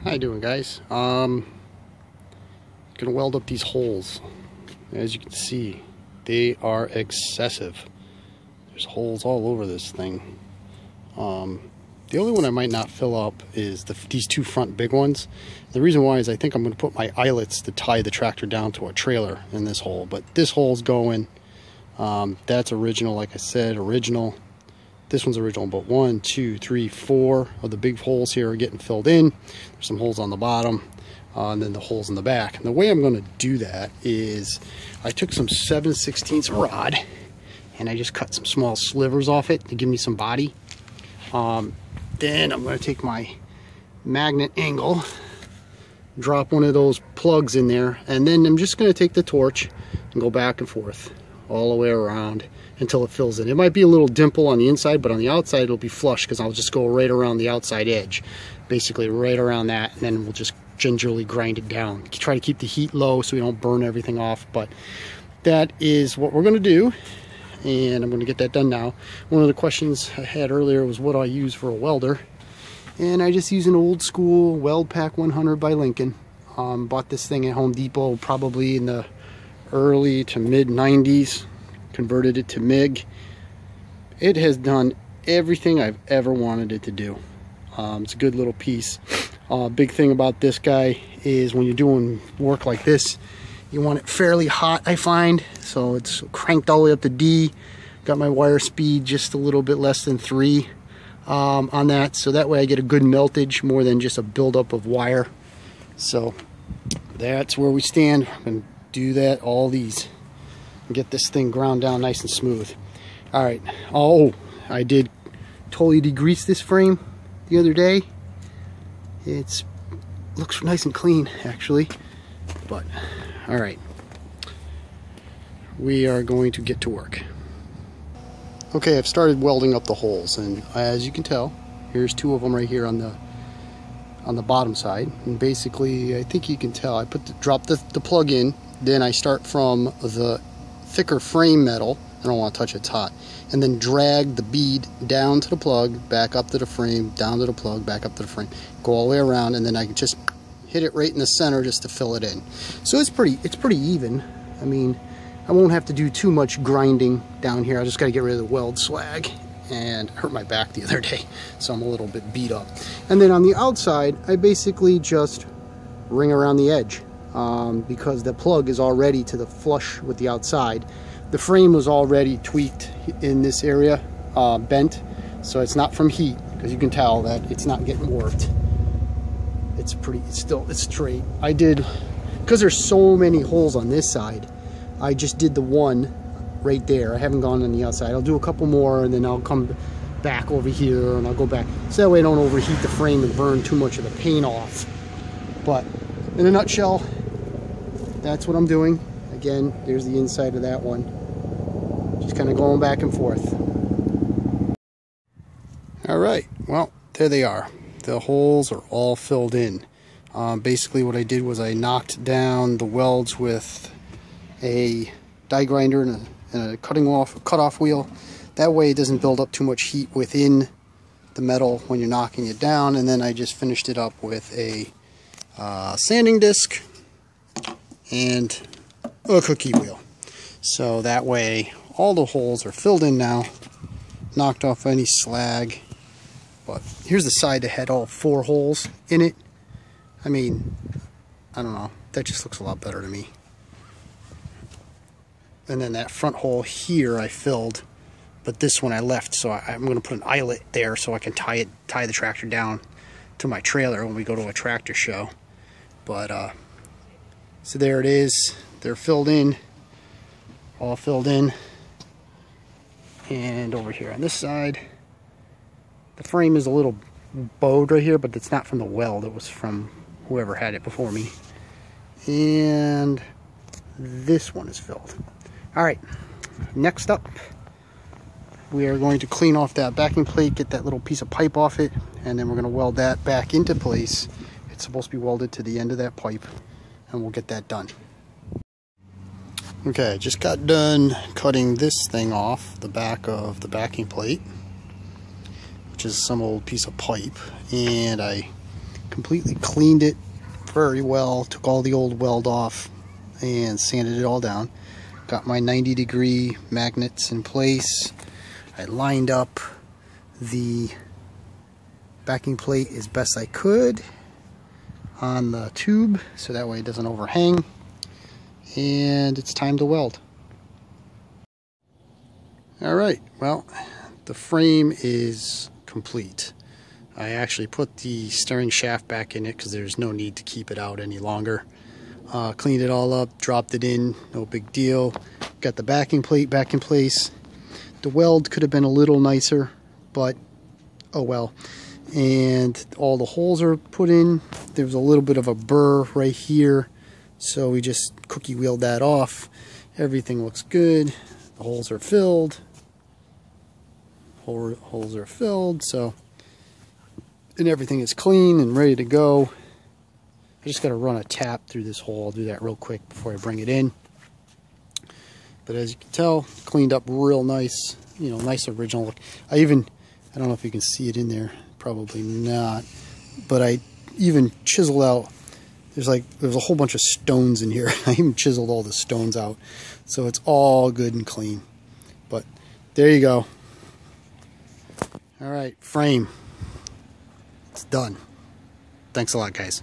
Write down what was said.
How you doing, guys? Gonna weld up these holes. As you can see, they are excessive. There's holes all over this thing. The only one I might not fill up is these two front big ones. The reason why is I think I'm going to put my eyelets to tie the tractor down to a trailer in this hole. But this hole's going. That's original, like I said, original. This one's original, but 1, 2, 3, 4 of the big holes here are getting filled in. There's some holes on the bottom, and then the holes in the back. And the way I'm going to do that is I took some 7/16 rod, and I just cut some small slivers off it to give me some body. Then I'm going to take my magnet angle, drop one of those plugs in there, and then I'm just going to take the torch and go back and forth all the way around until it fills in. It might be a little dimple on the inside, but on the outside it'll be flush because I'll just go right around the outside edge, basically right around that, and then we'll just gingerly grind it down. Try to keep the heat low so we don't burn everything off, but that is what we're going to do, and I'm going to get that done now. One of the questions I had earlier was what do I use for a welder, and I just use an old school Weld Pack 100 by Lincoln. Bought this thing at Home Depot probably in the early to mid 90s. Converted it to MIG. It has done everything I've ever wanted it to do. It's a good little piece. Big thing about this guy is when you're doing work like this, you want it fairly hot, I find. So it's cranked all the way up to D. Got my wire speed just a little bit less than 3 on that, so that way I get a good meltage more than just a buildup of wire. So that's where we stand. I'm going to do that, all these. Get this thing ground down nice and smooth. All right. Oh, I did totally degrease this frame the other day. It's looks nice and clean actually, but all right, we are going to get to work. Okay, I've started welding up the holes, and as you can tell, here's 2 of them right here on the bottom side. And basically, I think you can tell I drop the plug in, then I start from the thicker frame metal. I don't want to touch it, it's hot, and then drag the bead down to the plug, back up to the frame, down to the plug, back up to the frame, go all the way around, and then I can just hit it right in the center just to fill it in. So it's pretty even. I mean, I won't have to do too much grinding down here. I just got to get rid of the weld slag, and hurt my back the other day, so I'm a little bit beat up. And then on the outside, I basically just ring around the edge. Because the plug is already to the flush with the outside. The frame was already tweaked in this area, bent, so it's not from heat, because you can tell that it's not getting warped. It's straight. I did, because there's so many holes on this side, I just did the one right there. I haven't gone on the outside. I'll do a couple more, and then I'll come back over here, and I'll go back, so that way I don't overheat the frame and burn too much of the paint off. But in a nutshell, that's what I'm doing. Again, there's the inside of that one. Just kind of going back and forth. All right, well, there they are. The holes are all filled in. Basically what I did was I knocked down the welds with a die grinder and a cut-off wheel. That way it doesn't build up too much heat within the metal when you're knocking it down. And then I just finished it up with a sanding disc and a cookie wheel. So that way all the holes are filled in now, knocked off any slag. But here's the side that had all 4 holes in it. I mean, I don't know, that just looks a lot better to me. And then that front hole here I filled, but this one I left, so I'm going to put an eyelet there so I can tie the tractor down to my trailer when we go to a tractor show. But so there it is. They're filled in, all filled in. And over here on this side, the frame is a little bowed right here, but it's not from the weld. It was from whoever had it before me. And this one is filled. All right, next up, we are going to clean off that backing plate, get that little piece of pipe off it, and then we're going to weld that back into place. It's supposed to be welded to the end of that pipe, and we'll get that done. Okay, I just got done cutting this thing off the back of the backing plate, which is some old piece of pipe, and I completely cleaned it very well, took all the old weld off and sanded it all down. Got my 90-degree magnets in place. I lined up the backing plate as best I could on the tube so that way it doesn't overhang, and it's time to weld. Alright, well, the frame is complete. I actually put the steering shaft back in it because there's no need to keep it out any longer. Cleaned it all up, dropped it in, no big deal. Got the backing plate back in place. The weld could have been a little nicer, but oh well. And all the holes are put in. There was a little bit of a burr right here, so we just cookie wheeled that off. Everything looks good. The holes are filled. Holes are filled, so, and everything is clean and ready to go. I just got to run a tap through this hole. I'll do that real quick before I bring it in. But as you can tell, cleaned up real nice, you know, nice original look. I don't know if you can see it in there, probably not, but I even chiseled out, there's a whole bunch of stones in here. I even chiseled all the stones out, so it's all good and clean. But there you go. All right, frame, it's done. Thanks a lot, guys.